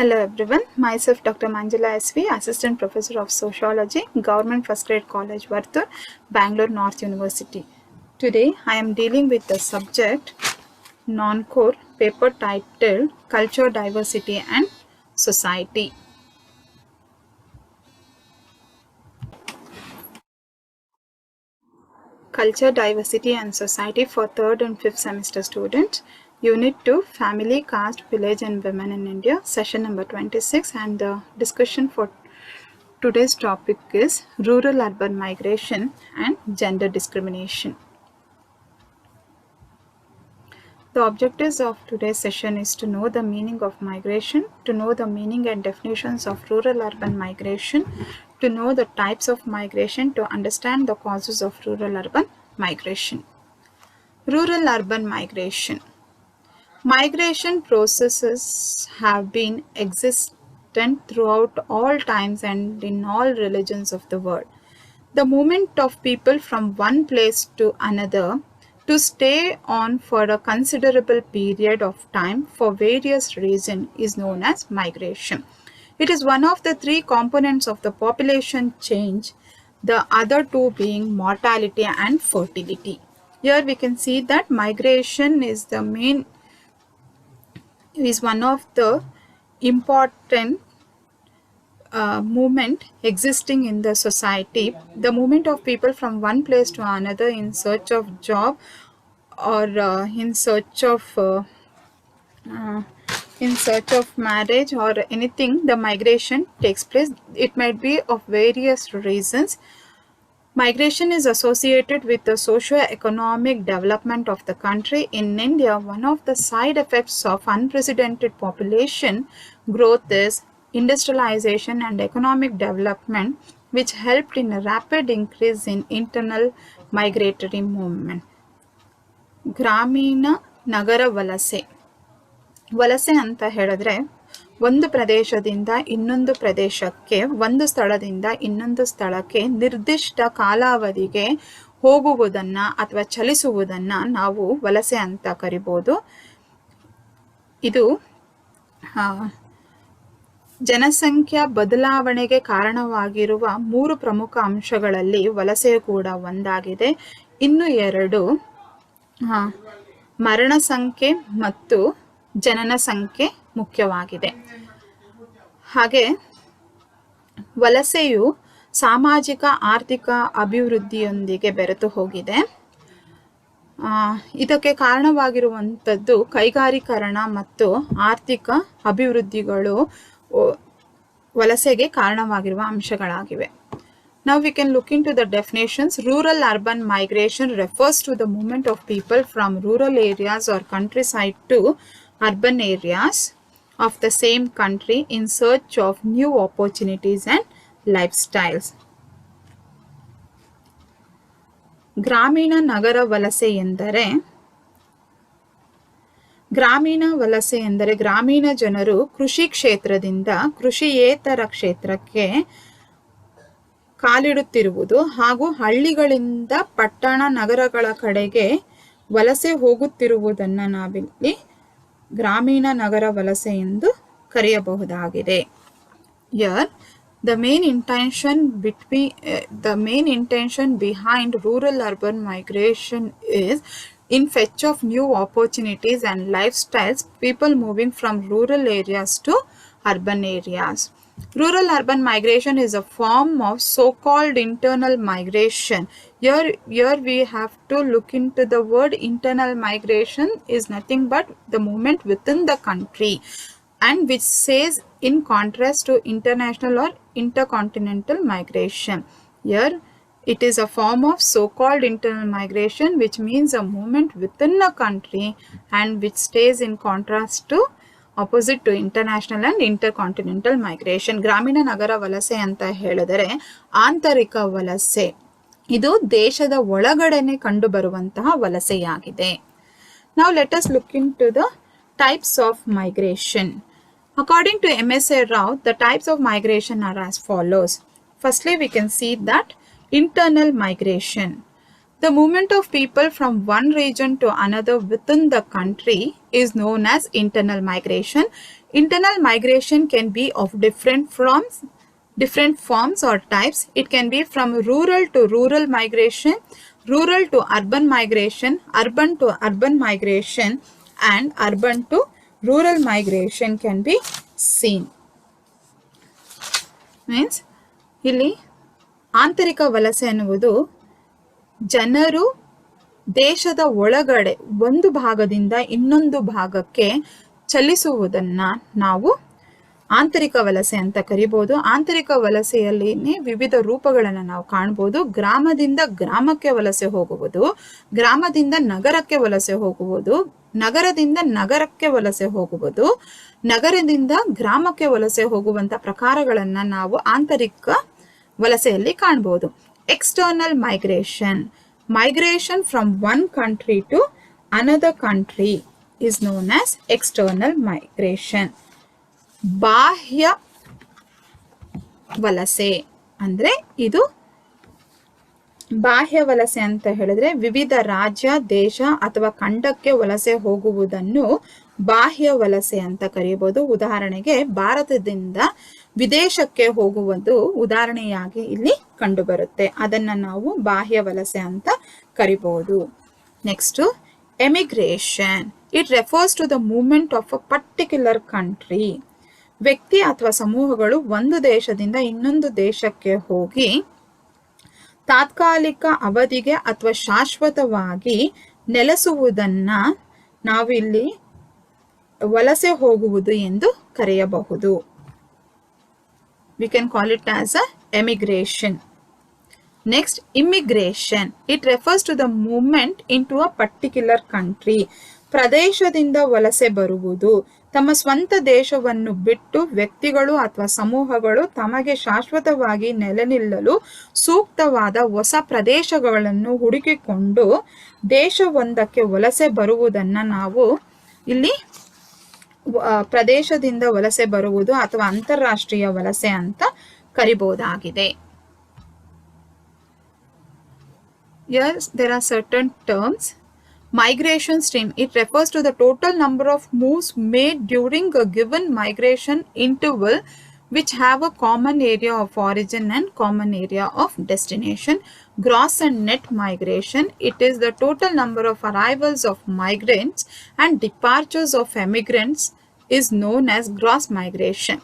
Hello everyone, myself Dr. Manjula SV, Assistant Professor of Sociology, Government First Grade College, Varthur, Bangalore North University. Today I am dealing with the subject non-core paper titled Culture, Diversity and Society. Culture, Diversity and Society for 3rd and 5th semester students. Unit 2, Family, Caste, Village and Women in India, session number 26, and the discussion for today's topic is rural-urban migration and gender discrimination. The objectives of today's session is to know the meaning of migration, to know the meaning and definitions of rural-urban migration, to know the types of migration, to understand the causes of rural-urban migration. Rural-urban migration. Migration processes have been existent throughout all times and in all religions of the world. The movement of people from one place to another to stay on for a considerable period of time for various reasons is known as migration. It is one of the three components of the population change, the other two being mortality and fertility. Here we can see that migration is one of the important movement existing in the society. The movement of people from one place to another in search of job or in search of marriage or anything, the migration takes place. It might be of various reasons. Migration is associated with the socio-economic development of the country. In India, one of the side effects of unprecedented population growth is industrialization and economic development, which helped in a rapid increase in internal migratory movement. ಗ್ರಾಮೀಣ ನಗರ ವಲಸೆ ಅಂತ ಹೇಳಿದ್ರೆ ಒಂದು ಪ್ರದೇಶದಿಂದ ಇನ್ನೊಂದು ಪ್ರದೇಶಕ್ಕೆ, ಒಂದು ಸ್ಥಳದಿಂದ ಇನ್ನೊಂದು ಸ್ಥಳಕ್ಕೆ ನಿರ್ದಿಷ್ಟ ಕಾಲಾವಧಿಗೆ ಹೋಗುವುದನ್ನ ಅಥವಾ ಚಲಿಸುವುದನ್ನ ನಾವು ವಲಸೆ ಅಂತ ಕರಿಬಹುದು. ಇದು ಜನಸಂಖ್ಯಾ ಬದಲಾವಣೆಗೆ ಕಾರಣವಾಗಿರುವ 3 ಪ್ರಮುಖ ಅಂಶಗಳಲ್ಲಿ ವಲಸೆ ಕೂಡ ಒಂದಾಗಿದೆ. ಇನ್ನು 2 ಮರಣ ಸಂಖ್ಯೆ ಮತ್ತು ಜನನ ಸಂಖ್ಯೆ ಮುಖ್ಯವಾಗಿದೆ. ಹಾಗೆ ವಲಸೆಯು ಸಾಮಾಜಿಕ ಆರ್ಥಿಕ ಅಭಿವೃದ್ಧಿಯೊಂದಿಗೆ ಬೆರೆತು ಹೋಗಿದೆ. ಇದಕ್ಕೆ ಕಾರಣವಾಗಿರುವಂಥದ್ದು ಕೈಗಾರೀಕರಣ ಮತ್ತು ಆರ್ಥಿಕ ಅಭಿವೃದ್ಧಿಗಳು ವಲಸೆಗೆ ಕಾರಣವಾಗಿರುವ ಅಂಶಗಳಾಗಿವೆ. Now we can look into the definitions. Rural-urban migration refers to the movement of people from rural areas or countryside to urban areas of the same country in search of new opportunities and lifestyles. ಗ್ರಾಮೀಣ ನಗರ ವಲಸೆ ಎಂದರೆ ಗ್ರಾಮೀಣ ಜನರು ಕೃಷಿ ಕ್ಷೇತ್ರದಿಂದ ಕೃಷಿಯೇತರ ಕ್ಷೇತ್ರಕ್ಕೆ ಕಾಲಿಡುತ್ತಿರುವುದು ಹಾಗೂ ಹಳ್ಳಿಗಳಿಂದ ಪಟ್ಟಣ ನಗರಗಳ ಕಡೆಗೆ ವಲಸೆ ಹೋಗುತ್ತಿರುವುದನ್ನು ನಾವಿಲ್ಲಿ ಗ್ರಾಮೀಣ ನಗರ ವಲಸೆ ಎಂದು ಕರೆಯಬಹುದಾಗಿದೆ. Here the main intention behind rural urban migration is in fetch of new opportunities and lifestyles, people moving from rural areas to urban areas. Rural-urban migration is a form of so-called internal migration. Here we have to look into the word internal migration is nothing but the movement within the country, and which says in contrast to international or intercontinental migration. Here it is a form of so-called internal migration, which means a movement within a country and which stays in contrast to opposite to international and intercontinental migration. ಗ್ರಾಮೀಣ ನಗರ ವಲಸೆ ಅಂತ ಹೇಳಿದರೆ ಆಂತರಿಕ ವಲಸೆ. ಇದು ದೇಶದ ಒಳಗಡೆನೆ ಕಂಡುಬರುವಂತಹ ವಲಸೆಯಾಗಿದೆ. Now let us look into the types of migration. According to M.S.A. Rao, the types of migration are as follows. Firstly, we can see that internal migration. The movement of people from one region to another within the country is known as internal migration. Internal migration can be of different forms or types. It can be from rural to rural migration, rural to urban migration, urban to urban migration, and urban to rural migration can be seen. Means ಇಲ್ಲಿ ಆಂತರಿಕ ವಲಸೆ ಅನ್ನುವುದು ಜನರು ದೇಶದ ಒಳಗಡೆ ಒಂದು ಭಾಗದಿಂದ ಇನ್ನೊಂದು ಭಾಗಕ್ಕೆ ಚಲಿಸುವುದನ್ನ ನಾವು ಆಂತರಿಕ ವಲಸೆ ಅಂತ ಕರಿಬಹುದು. ಆಂತರಿಕ ವಲಸೆಯಲ್ಲಿ ವಿವಿಧ ರೂಪಗಳನ್ನು ನಾವು ಕಾಣಬಹುದು. ಗ್ರಾಮದಿಂದ ಗ್ರಾಮಕ್ಕೆ ವಲಸೆ ಹೋಗುವುದು, ಗ್ರಾಮದಿಂದ ನಗರಕ್ಕೆ ವಲಸೆ ಹೋಗುವುದು, ನಗರದಿಂದ ನಗರಕ್ಕೆ ವಲಸೆ ಹೋಗುವುದು, ನಗರದಿಂದ ಗ್ರಾಮಕ್ಕೆ ವಲಸೆ ಹೋಗುವಂತ ಪ್ರಕಾರಗಳನ್ನ ನಾವು ಆಂತರಿಕ ವಲಸೆಯಲ್ಲಿ ಕಾಣಬಹುದು. External migration. Migration from one country to another country is known as external migration. ಬಾಹ್ಯ ವಲಸೆ ಅಂದ್ರೆ ಇದು ಬಾಹ್ಯ ವಲಸೆ ಅಂತ ಹೇಳಿದ್ರೆ ವಿವಿಧ ರಾಜ್ಯ, ದೇಶ ಅಥವಾ ಖಂಡಕ್ಕೆ ವಲಸೆ ಹೋಗುವುದನ್ನು ಬಾಹ್ಯ ವಲಸೆ ಅಂತ ಕರೆಯಬಹುದು. ಉದಾಹರಣೆಗೆ ಭಾರತದಿಂದ ವಿದೇಶಕ್ಕೆ ಹೋಗುವುದು ಉದಾಹರಣೆಯಾಗಿ ಇಲ್ಲಿ ಕಂಡು ಬರುತ್ತೆ. ಅದನ್ನ ನಾವು ಬಾಹ್ಯ ವಲಸೆ ಅಂತ ಕರಿಬಹುದು. Next, emigration. It refers to the movement of a particular country. ವ್ಯಕ್ತಿ ಅಥವಾ ಸಮೂಹಗಳು ಒಂದು ದೇಶದಿಂದ ಇನ್ನೊಂದು ದೇಶಕ್ಕೆ ಹೋಗಿ ತಾತ್ಕಾಲಿಕ ಅವಧಿಗೆ ಅಥವಾ ಶಾಶ್ವತವಾಗಿ ನೆಲೆಸುವುದನ್ನ ನಾವು ಇಲ್ಲಿ ವಲಸೆ ಹೋಗುವುದು ಎಂದು ಕರೆಯಬಹುದು. We can call it as a emigration. Next, immigration. It refers to the movement into a particular country. ಪ್ರದೇಶದಿಂದ ವಲಸೆ ಬರುವುದು. ತಮ್ಮ ಸ್ವಂತ ದೇಶವನ್ನು ಬಿಟ್ಟು ವ್ಯಕ್ತಿಗಳು ಅಥವಾ ಸಮೂಹಗಳು ತಮಗೆ ಶಾಶ್ವತವಾಗಿ ನೆಲೆ ನಿಲ್ಲಲು ಸೂಕ್ತವಾದ ಹೊಸ ಪ್ರದೇಶಗಳನ್ನು ಹುಡುಕಿಕೊಂಡು ದೇಶವೊಂದಕ್ಕೆ ವಲಸೆ ಬರುವುದನ್ನ ನಾವು ಇಲ್ಲಿ ಪ್ರದೇಶದಿಂದ ವಲಸೆ ಬರುವುದು ಅಥವಾ ಅಂತಾರಾಷ್ಟ್ರೀಯ ವಲಸೆ ಅಂತ ಕರಿಬಹುದಾಗಿದೆ. Yes, there are certain terms. Migration stream. It refers to the total number of moves made during a given migration interval which have a common area of origin and common area of destination. Gross and net migration. It is the total number of arrivals of migrants and departures of emigrants is known as gross migration.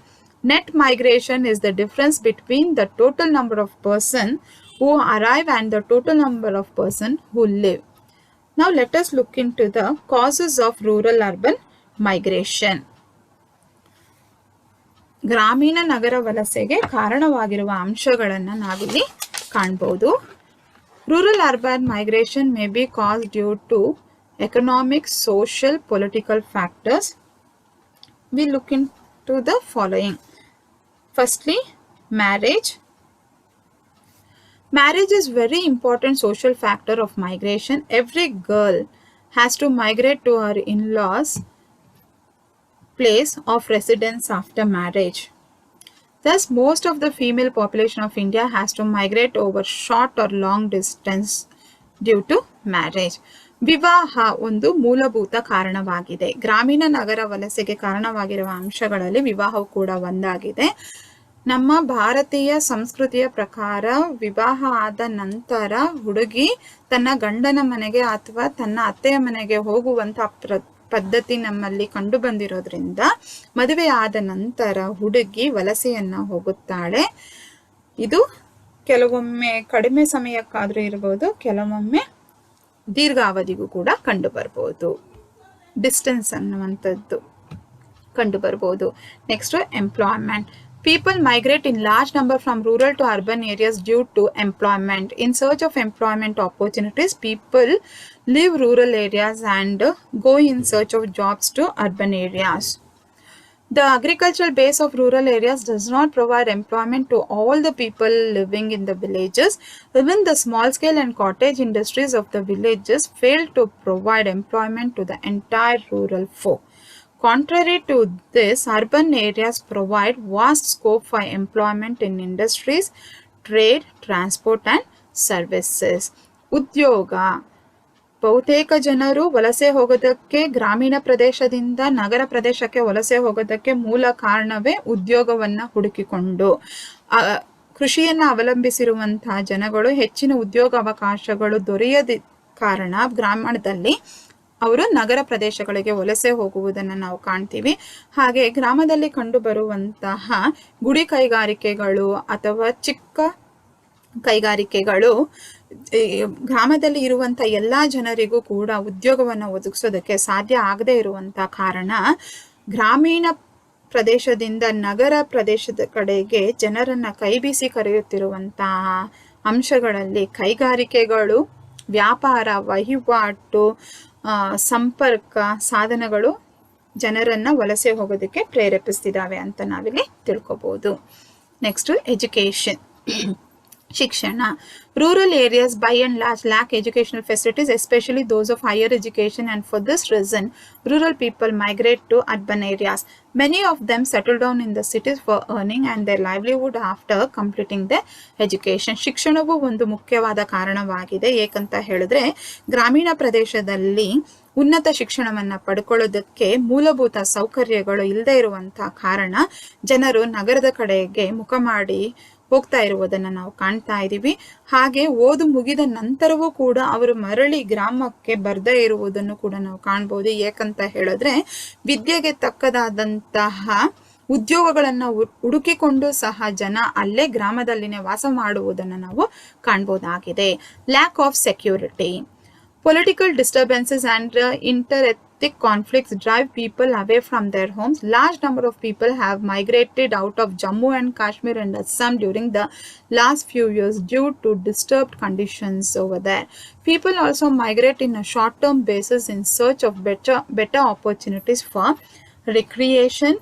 Net migration is the difference between the total number of persons who arrive and the total number of persons who live. Now let us look into the causes of rural-urban migration. ಗ್ರಾಮೀಣ ನಗರ ವಲಸೆಗೆ ಕಾರಣವಾಗಿರುವ ಅಂಶಗಳನ್ನು ನಾವಿಲ್ಲಿ ಕಾಣಬಹುದು. Rural urban migration may be caused due to economic, social, political factors. We look into the following. Firstly, marriage. Marriage is very important social factor of migration. Every girl has to migrate to her in-laws' place of residence after marriage. Thus, most of the female population of India has to migrate over short or long distance due to marriage. ವಿವಾಹ ಒಂದು ಮೂಲಭೂತ ಕಾರಣವಾಗಿದೆ. ಗ್ರಾಮೀಣ ನಗರ ವಲಸೆಗೆ ಕಾರಣವಾಗಿರುವ ಅಂಶಗಳಲ್ಲಿ ವಿವಾಹವು ಕೂಡ ಒಂದಾಗಿದೆ. ನಮ್ಮ ಭಾರತೀಯ ಸಂಸ್ಕೃತಿಯ ಪ್ರಕಾರ ವಿವಾಹ ಆದ ನಂತರ ಹುಡುಗಿ ತನ್ನ ಗಂಡನ ಮನೆಗೆ ಅಥವಾ ತನ್ನ ಅತ್ತೆಯ ಮನೆಗೆ ಹೋಗುವಂತ ಪದ್ಧತಿ ನಮ್ಮಲ್ಲಿ ಕಂಡು ಬಂದಿರೋದ್ರಿಂದ ಮದುವೆ ಆದ ನಂತರ ಹುಡುಗಿ ವಲಸೆಯನ್ನ ಹೋಗುತ್ತಾಳೆ. ಇದು ಕೆಲವೊಮ್ಮೆ ಕಡಿಮೆ ಸಮಯಕ್ಕಾದ್ರೂ ಇರಬಹುದು, ಕೆಲವೊಮ್ಮೆ ದೀರ್ಘಾವಧಿಗೂ ಕೂಡ ಕಂಡು ಬರ್ಬೋದು. ಡಿಸ್ಟೆನ್ಸ್ ಅನ್ನುವಂಥದ್ದು ಕಂಡು ಬರ್ಬೋದು. Next, employment. People migrate in large number from rural to urban areas due to employment. In search of employment opportunities, people leave rural areas and go in search of jobs to urban areas. The agricultural base of rural areas does not provide employment to all the people living in the villages. Even the small scale and cottage industries of the villages fail to provide employment to the entire rural folk. Contrary to this, urban areas provide vast scope for employment in industries, trade, transport and services. ಉದ್ಯೋಗ. ಬಹುತೇಕ ಜನರು ವಲಸೆ ಹೋಗೋದಕ್ಕೆ, ಗ್ರಾಮೀಣ ಪ್ರದೇಶದಿಂದ ನಗರ ಪ್ರದೇಶಕ್ಕೆ ವಲಸೆ ಹೋಗೋದಕ್ಕೆ ಮೂಲ ಕಾರಣವೇ ಉದ್ಯೋಗವನ್ನು ಹುಡುಕಿಕೊಂಡು. ಕೃಷಿಯನ್ನು ಅವಲಂಬಿಸಿರುವಂತಹ ಜನಗಳು ಹೆಚ್ಚಿನ ಉದ್ಯೋಗ ಅವಕಾಶಗಳು ದೊರೆಯದ ಕಾರಣ ಗ್ರಾಮೀಣದಲ್ಲಿ ಅವರು ನಗರ ಪ್ರದೇಶಗಳಿಗೆ ವಲಸೆ ಹೋಗುವುದನ್ನು ನಾವು ಕಾಣ್ತೀವಿ. ಹಾಗೆ ಗ್ರಾಮದಲ್ಲಿ ಕಂಡುಬರುವಂತಹ ಗುಡಿ ಕೈಗಾರಿಕೆಗಳು ಅಥವಾ ಚಿಕ್ಕ ಕೈಗಾರಿಕೆಗಳು ಗ್ರಾಮದಲ್ಲಿ ಇರುವಂಥ ಎಲ್ಲ ಜನರಿಗೂ ಕೂಡ ಉದ್ಯೋಗವನ್ನು ಒದಗಿಸೋದಕ್ಕೆ ಸಾಧ್ಯ ಆಗದೇ ಇರುವಂಥ ಕಾರಣ ಗ್ರಾಮೀಣ ಪ್ರದೇಶದಿಂದ ನಗರ ಪ್ರದೇಶದ ಕಡೆಗೆ ಜನರನ್ನು ಕೈಬೀಸಿ ಕರೆಯುತ್ತಿರುವಂತಹ ಅಂಶಗಳಲ್ಲಿ ಕೈಗಾರಿಕೆಗಳು, ವ್ಯಾಪಾರ, ವಹಿವಾಟು, ಸಂಪರ್ಕ ಸಾಧನಗಳು ಜನರನ್ನು ವಲಸೆ ಹೋಗೋದಕ್ಕೆ ಪ್ರೇರೇಪಿಸ್ತಿದ್ದಾವೆ ಅಂತ ನಾವಿಲ್ಲಿ ತಿಳ್ಕೊಬೋದು. ನೆಕ್ಸ್ಟ್ ಎಜುಕೇಷನ್, ಶಿಕ್ಷಣ. Rural areas by and large lack educational facilities, especially those of higher education, and for this reason rural people migrate to urban areas. Many of them settle down in the cities for earning and their livelihood after completing their education. ಶಿಕ್ಷಣವು ಒಂದು ಮುಖ್ಯವಾದ ಕಾರಣವಾಗಿದೆ. ಏಕಂತ ಹೇಳಿದ್ರೆ ಗ್ರಾಮೀಣ ಪ್ರದೇಶದಲ್ಲಿ ಉನ್ನತ ಶಿಕ್ಷಣವನ್ನು ಪಡ್ಕೊಳ್ಳೋದಕ್ಕೆ ಮೂಲಭೂತ ಸೌಕರ್ಯಗಳು ಇಲ್ಲದೆ ಇರುವಂಥ ಕಾರಣ ಜನರು ನಗರದ ಕಡೆಗೆ ಮುಖ ಮಾಡಿ ಹೋಗ್ತಾ ಇರುವುದನ್ನು ನಾವು ಕಾಣ್ತಾ ಇದ್ದೀವಿ. ಹಾಗೆ ಓದು ಮುಗಿದ ನಂತರವೂ ಕೂಡ ಅವರು ಮರಳಿ ಗ್ರಾಮಕ್ಕೆ ಬರದೇ ಇರುವುದನ್ನು ಕೂಡ ನಾವು ಕಾಣ್ಬೋದು. ಏಕಂತ ಹೇಳಿದ್ರೆ ವಿದ್ಯೆಗೆ ತಕ್ಕದಾದಂತಹ ಉದ್ಯೋಗಗಳನ್ನು ಹುಡುಕಿಕೊಂಡು ಸಹ ಜನ ಅಲ್ಲೇ ಗ್ರಾಮದಲ್ಲಿನೇ ವಾಸ ಮಾಡುವುದನ್ನು ನಾವು ಕಾಣ್ಬೋದಾಗಿದೆ. Lack of security. Political disturbances and inter-ethnic conflicts drive people away from their homes. Large number of people have migrated out of Jammu and Kashmir and Assam during the last few years due to disturbed conditions over there. People also migrate in a short-term basis in search of better opportunities for recreation,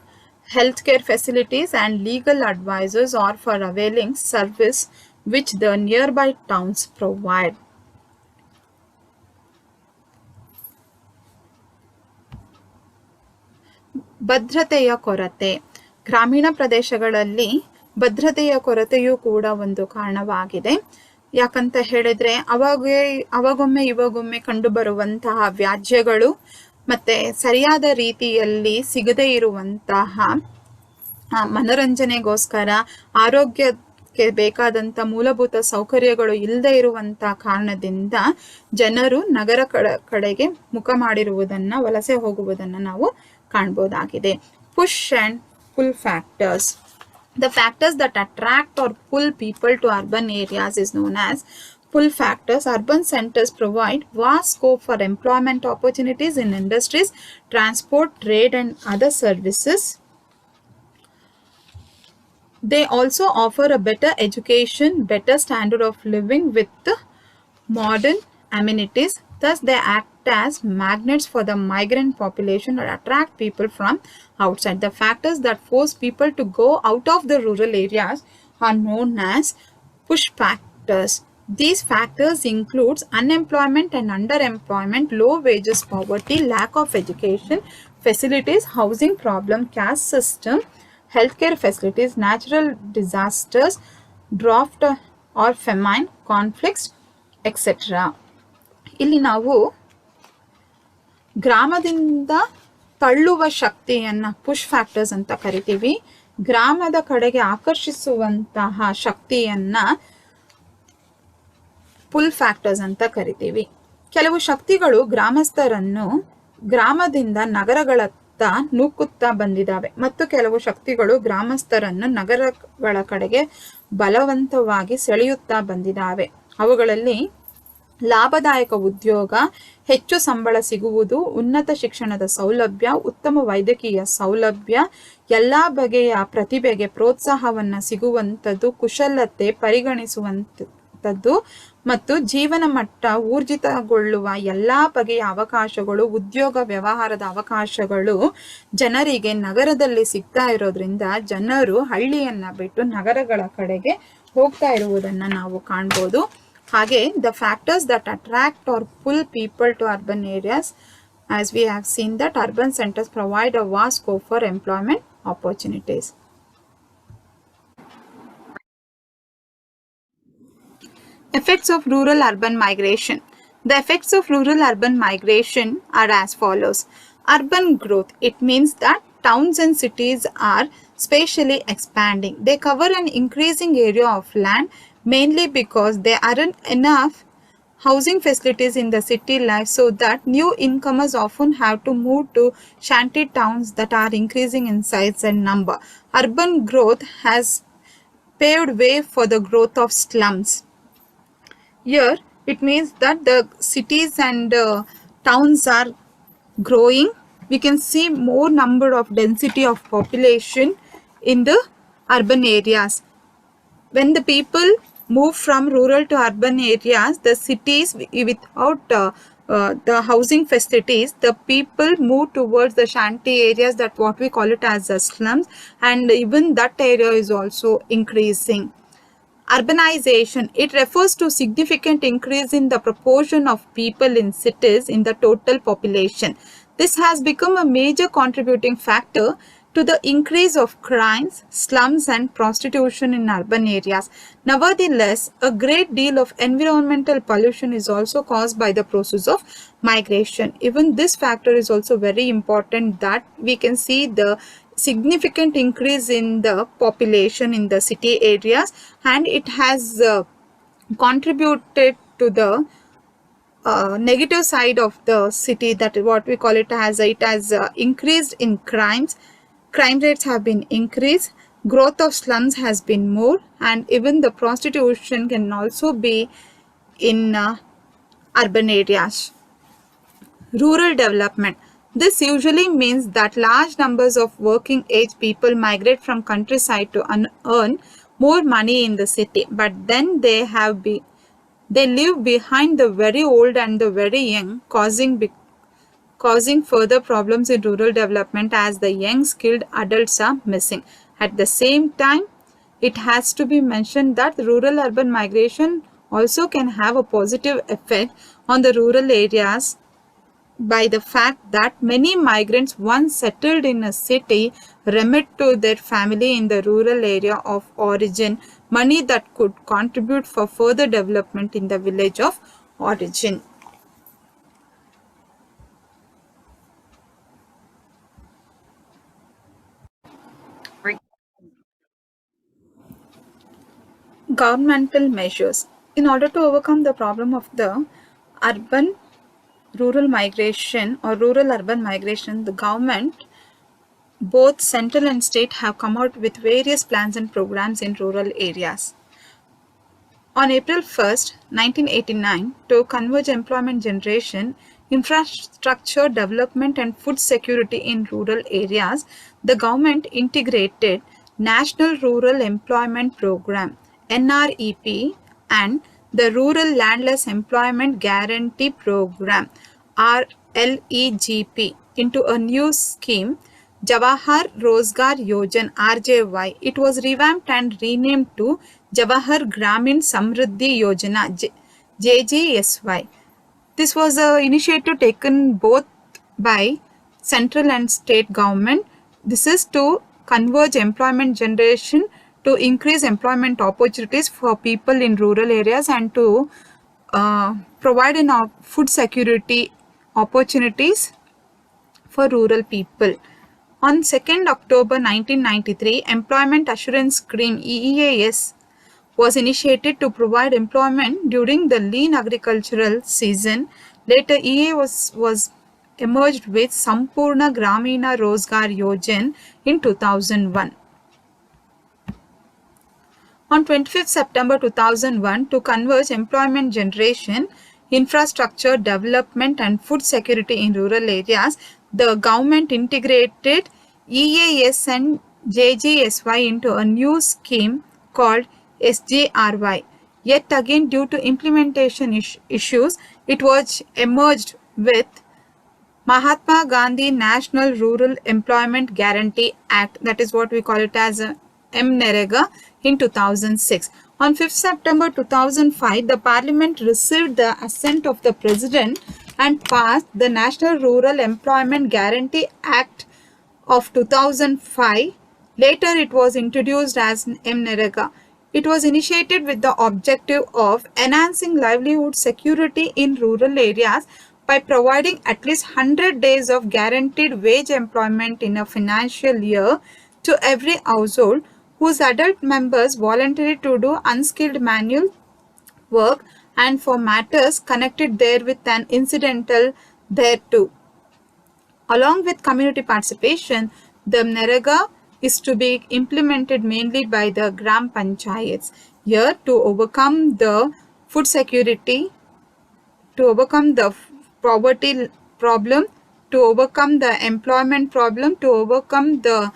healthcare facilities, and legal advisors, or for availing service which the nearby towns provide. ಭದ್ರತೆಯ ಕೊರತೆ. ಗ್ರಾಮೀಣ ಪ್ರದೇಶಗಳಲ್ಲಿ ಭದ್ರತೆಯ ಕೊರತೆಯೂ ಕೂಡ ಒಂದು ಕಾರಣವಾಗಿದೆ. ಯಾಕಂತ ಹೇಳಿದ್ರೆ ಅವಾಗೊಮ್ಮೆ ಇವಾಗೊಮ್ಮೆ ಕಂಡುಬರುವಂತಹ ವ್ಯಾಜ್ಯಗಳು ಮತ್ತೆ ಸರಿಯಾದ ರೀತಿಯಲ್ಲಿ ಸಿಗದೇ ಇರುವಂತಹ ಮನೋರಂಜನೆಗೋಸ್ಕರ ಆರೋಗ್ಯಕ್ಕೆ ಬೇಕಾದಂಥ ಮೂಲಭೂತ ಸೌಕರ್ಯಗಳು ಇಲ್ಲದೆ ಇರುವಂಥ ಕಾರಣದಿಂದ ಜನರು ನಗರ ಕಡೆಗೆ ಮುಖ ಮಾಡಿರುವುದನ್ನು, ವಲಸೆ ಹೋಗುವುದನ್ನು ನಾವು ಕಾಣಬಹುದಾಗಿದೆ. Push and pull factors. The factors that attract or pull people to urban areas is known as pull factors. Urban centers provide vast scope for employment opportunities in industries, transport, trade, and other services. They also offer a better education, better standard of living with modern amenities. Thus, they act as magnets for the migrant population or attract people from outside. The factors that force people to go out of the rural areas are known as push factors. These factors include unemployment and underemployment, low wages, poverty, lack of education facilities, housing problem, caste system, healthcare facilities, natural disasters, drought or famine, conflicts, etc. ಇಲ್ಲಿ ನಾವು ಗ್ರಾಮದಿಂದ ತಳ್ಳುವ ಶಕ್ತಿಯನ್ನು push factors ಅಂತ ಕರಿತೀವಿ. ಗ್ರಾಮದ ಕಡೆಗೆ ಆಕರ್ಷಿಸುವಂತಹ ಶಕ್ತಿಯನ್ನ ಪುಲ್ ಫ್ಯಾಕ್ಟರ್ಸ್ ಅಂತ ಕರಿತೀವಿ. ಕೆಲವು ಶಕ್ತಿಗಳು ಗ್ರಾಮಸ್ಥರನ್ನು ಗ್ರಾಮದಿಂದ ನಗರಗಳತ್ತ ನೂಕುತ್ತಾ ಬಂದಿದ್ದಾವೆ ಮತ್ತು ಕೆಲವು ಶಕ್ತಿಗಳು ಗ್ರಾಮಸ್ಥರನ್ನು ನಗರಗಳ ಕಡೆಗೆ ಬಲವಂತವಾಗಿ ಸೆಳೆಯುತ್ತಾ ಬಂದಿದ್ದಾವೆ. ಅವುಗಳಲ್ಲಿ ಲಾಭದಾಯಕ ಉದ್ಯೋಗ, ಹೆಚ್ಚು ಸಂಬಳ ಸಿಗುವುದು, ಉನ್ನತ ಶಿಕ್ಷಣದ ಸೌಲಭ್ಯ, ಉತ್ತಮ ವೈದ್ಯಕೀಯ ಸೌಲಭ್ಯ, ಎಲ್ಲ ಬಗೆಯ ಪ್ರತಿಭೆಗೆ ಪ್ರೋತ್ಸಾಹವನ್ನು ಸಿಗುವಂಥದ್ದು, ಕುಶಲತೆ ಪರಿಗಣಿಸುವಂಥದ್ದು ಮತ್ತು ಜೀವನ ಮಟ್ಟ ಊರ್ಜಿತಗೊಳ್ಳುವ ಎಲ್ಲ ಬಗೆಯ ಅವಕಾಶಗಳು, ಉದ್ಯೋಗ ವ್ಯವಹಾರದ ಅವಕಾಶಗಳು ಜನರಿಗೆ ನಗರದಲ್ಲಿ ಸಿಗ್ತಾ ಇರೋದ್ರಿಂದ ಜನರು ಹಳ್ಳಿಯನ್ನ ಬಿಟ್ಟು ನಗರಗಳ ಕಡೆಗೆ ಹೋಗ್ತಾ ಇರುವುದನ್ನು ನಾವು ಕಾಣ್ಬೋದು. ಹಾಗೆ the factors that attract or pull people to urban areas, as we have seen that urban centers provide a vast scope for employment opportunities. Effects of rural-urban migration. The effects of rural-urban migration are as follows. Urban growth. It means that towns and cities are spatially expanding. They cover an increasing area of land mainly because there aren't enough housing facilities in the city life, so that new incomers often have to move to shanty towns that are increasing in size and number. Urban growth has paved way for the growth of slums. Here, it means that the cities and towns are growing. We can see more number of density of population in the urban areas. When the people move from rural to urban areas, the cities without the housing facilities, the people move towards the shanty areas, that what we call it as the slums, and even that area is also increasing. Urbanization, it refers to significant increase in the proportion of people in cities in the total population. This has become a major contributing factor to the increase of crimes, slums and prostitution in urban areas. Nevertheless, a great deal of environmental pollution is also caused by the process of migration. Even this factor is also very important, that we can see the significant increase in the population in the city areas, and it has contributed to the negative side of the city, that is what we call it as it has increased in crimes. Crime rates have been increased, growth of slums has been more, and even the prostitution can also be in urban areas. Rural development. This usually means that large numbers of working age people migrate from countryside to earn more money in the city, but then they leave behind the very old and the very young, causing further problems in rural development as the young skilled adults are missing. At the same time, it has to be mentioned that rural urban migration also can have a positive effect on the rural areas by the fact that many migrants once settled in a city remit to their family in the rural area of origin money that could contribute for further development in the village of origin. Governmental measures. In order to overcome the problem of the urban rural migration or rural urban migration, the government, both central and state, have come out with various plans and programs in rural areas. On April 1st, 1989, to converge employment generation, infrastructure development and food security in rural areas, the government integrated National Rural Employment Program (NREP) and the Rural Landless Employment Guarantee Program (RLEGP) into a new scheme, Jawahar Rozgar Yojan (RJY). It was revamped and renamed to Jawahar Gramin Samriddhi Yojana JGSY. This was an initiative taken both by central and state government. This is to converge employment generation, to increase employment opportunities for people in rural areas, and to provide food security opportunities for rural people. On 2nd October 1993, Employment Assurance Scheme (EAS) was initiated to provide employment during the lean agricultural season. Later, EAS was emerged with Sampurna Gramina Rozgar Yojan in 2001. On 25th September 2001, to converge employment generation, infrastructure development and food security in rural areas, the government integrated EAS and JGSY into a new scheme called SJRY. Yet again, due to implementation issues, it was emerged with Mahatma Gandhi National Rural Employment Guarantee Act, that is what we call it as MNREGA, in 2006. On 5th September 2005, the Parliament received the assent of the President and passed the National Rural Employment Guarantee Act of 2005. Later, it was introduced as MNREGA. It was initiated with the objective of enhancing livelihood security in rural areas by providing at least 100 days of guaranteed wage employment in a financial year to every household whose adult members volunteered to do unskilled manual work and for matters connected therewith and incidental thereto. Along with community participation, the NREGA is to be implemented mainly by the Gram Panchayats. Here, to overcome the food security, to overcome the poverty problem, to overcome the employment problem, to overcome the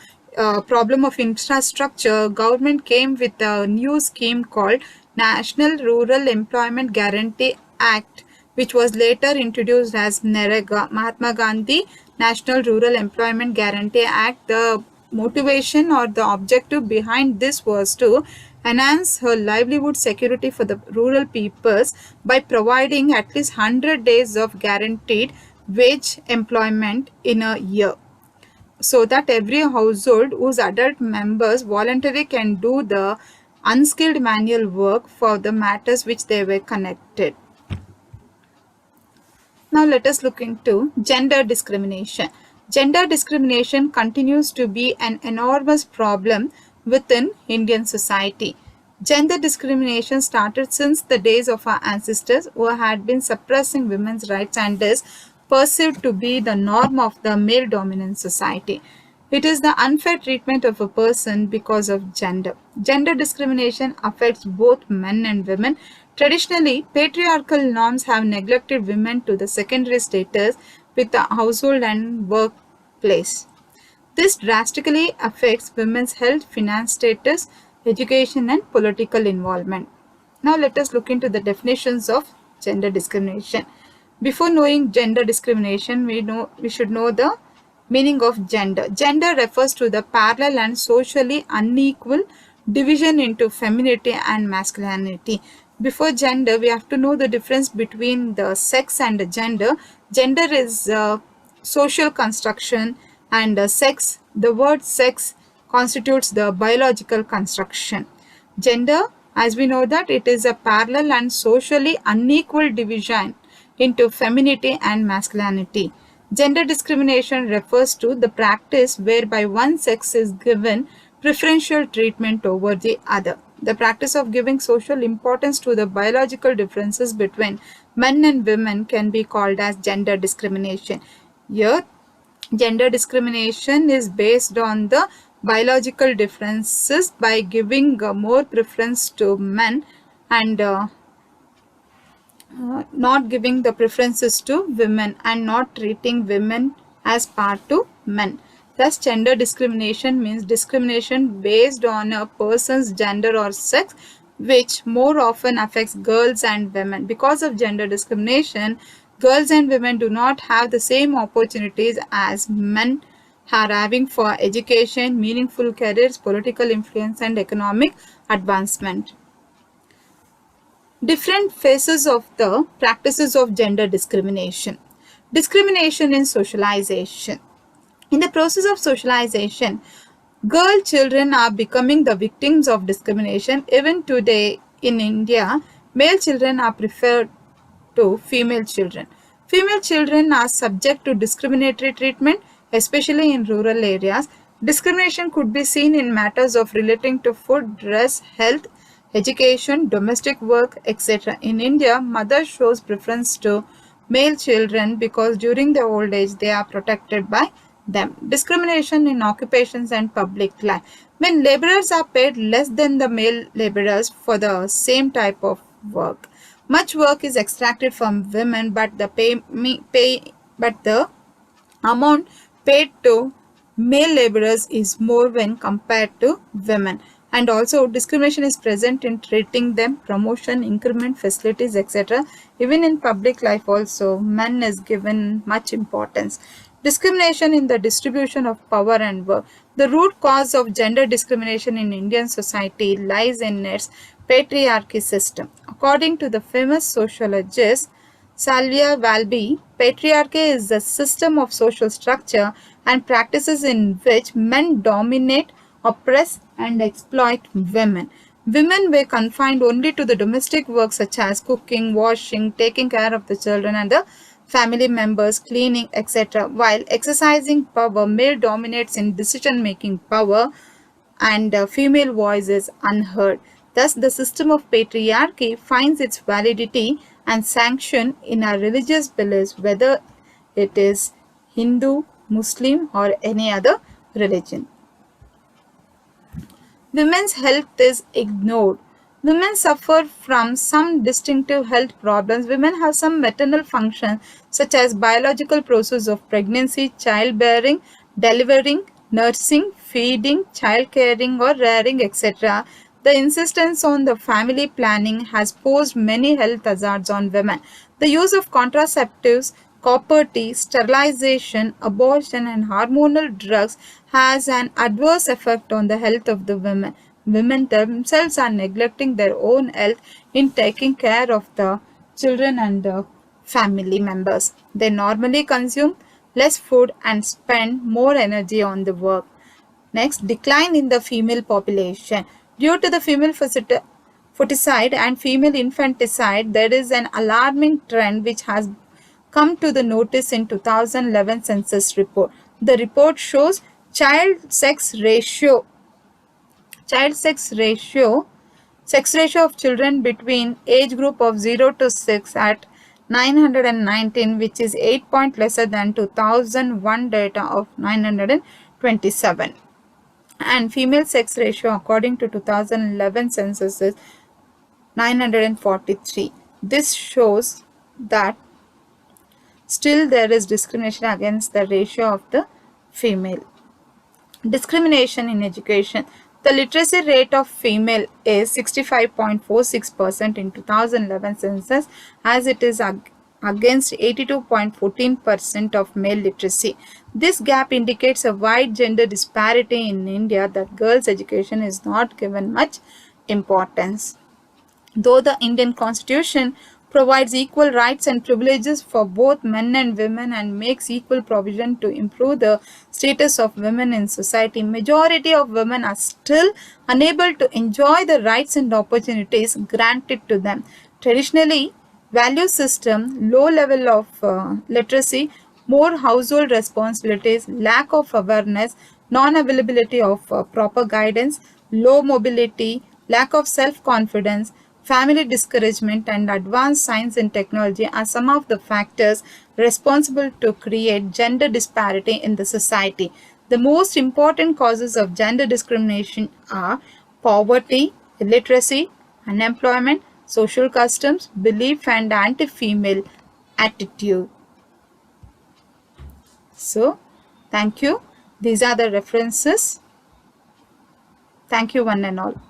problem of infrastructure, government came with a new scheme called National Rural Employment Guarantee Act, which was later introduced as NREGA, Mahatma Gandhi National Rural Employment Guarantee Act. The motivation or the objective behind this was to enhance her livelihood security for the rural peoples by providing at least 100 days of guaranteed wage employment in a year, so that every household whose adult members voluntarily can do the unskilled manual work for the matters which they were connected. Now let us look into gender discrimination. Gender discrimination continues to be an enormous problem within Indian society. Gender discrimination started since the days of our ancestors who had been suppressing women's rights and is perceived to be the norm of the male dominant society. It is the unfair treatment of a person because of gender. Gender discrimination affects both men and women. Traditionally, patriarchal norms have neglected women to the secondary status with the household and workplace. This drastically affects women's health, finance status, education, and political involvement. Now let us look into the definitions of gender discrimination. Before knowing gender discrimination, we should know the meaning of gender. Gender refers to the parallel and socially unequal division into femininity and masculinity. Before gender, we have to know the difference between the sex and the gender. Gender is social construction, and sex, the word sex constitutes the biological construction. Gender, as we know that it is a parallel and socially unequal division into femininity and masculinity. Gender discrimination refers to the practice whereby one sex is given preferential treatment over the other. The practice of giving social importance to the biological differences between men and women can be called as gender discrimination. Here, gender discrimination is based on the biological differences by giving more preference to men and not giving the preferences to women and not treating women as part to men. Thus, gender discrimination means discrimination based on a person's gender or sex, which more often affects girls and women. Because of gender discrimination, girls and women do not have the same opportunities as men are having for education, meaningful careers, political influence, and economic advancement. Different phases of the practices of gender discrimination. Discrimination in socialization. In the process of socialization, girl children are becoming the victims of discrimination. Even today in India, male children are preferred to female children. Female children are subject to discriminatory treatment, especially in rural areas. Discrimination could be seen in matters of relating to food, dress, health, education, domestic work, etc. In India, mother shows preference to male children because during their old age they are protected by them. Discrimination in occupations and public life. When laborers are paid less than the male laborers for the same type of work, much work is extracted from women, but the amount paid to male laborers is more when compared to women. And also discrimination is present in treating them, promotion, increment, facilities, etc. Even in public life also, men is given much importance. Discrimination in the distribution of power and work. The root cause of gender discrimination in Indian society lies in its patriarchy system. According to the famous sociologist Salvia Valby, patriarchy is a system of social structure and practices in which men dominate, oppress, and exploit women. Women were confined only to the domestic work such as cooking, washing, taking care of the children and the family members, cleaning, etc. While exercising power, male dominates in decision-making power and female voice is unheard. Thus, the system of patriarchy finds its validity and sanction in our religious beliefs, whether it is Hindu, Muslim, or any other religion. Women's health is ignored. Women suffer from some distinctive health problems. Women have some maternal functions such as biological process of pregnancy, childbearing, delivering, nursing, feeding, child caring or rearing, etc. The insistence on the family planning has posed many health hazards on women. The use of contraceptives, copper tea, sterilization, abortion, and hormonal drugs has an adverse effect on the health of the women. Women themselves are neglecting their own health in taking care of the children and the family members. They normally consume less food and spend more energy on the work. Next, decline in the female population. Due to the female foeticide and female infanticide, there is an alarming trend which has come to the notice in 2011 census report. The report shows sex ratio of children between age group of 0 to 6 at 919, which is 8 points lesser than 2001 data of 927. And female sex ratio according to 2011 census is 943. This shows that still there is discrimination against the ratio of the female. Discrimination in education. The literacy rate of female is 65.46% in 2011 census, as it is against 82.14% of male literacy. This gap indicates a wide gender disparity in India, that girls' education is not given much importance. Though the Indian Constitution provides equal rights and privileges for both men and women and makes equal provision to improve the status of women in society, majority of women are still unable to enjoy the rights and opportunities granted to them. Traditionally, value system, low level of literacy, more household responsibilities, lack of awareness, non-availability of proper guidance, low mobility, lack of self-confidence, family discouragement, and advanced science and technology are some of the factors responsible to create gender disparity in the society. The most important causes of gender discrimination are poverty, illiteracy, unemployment, social customs, belief, and anti-female attitude. So, thank you. These are the references. Thank you, one and all.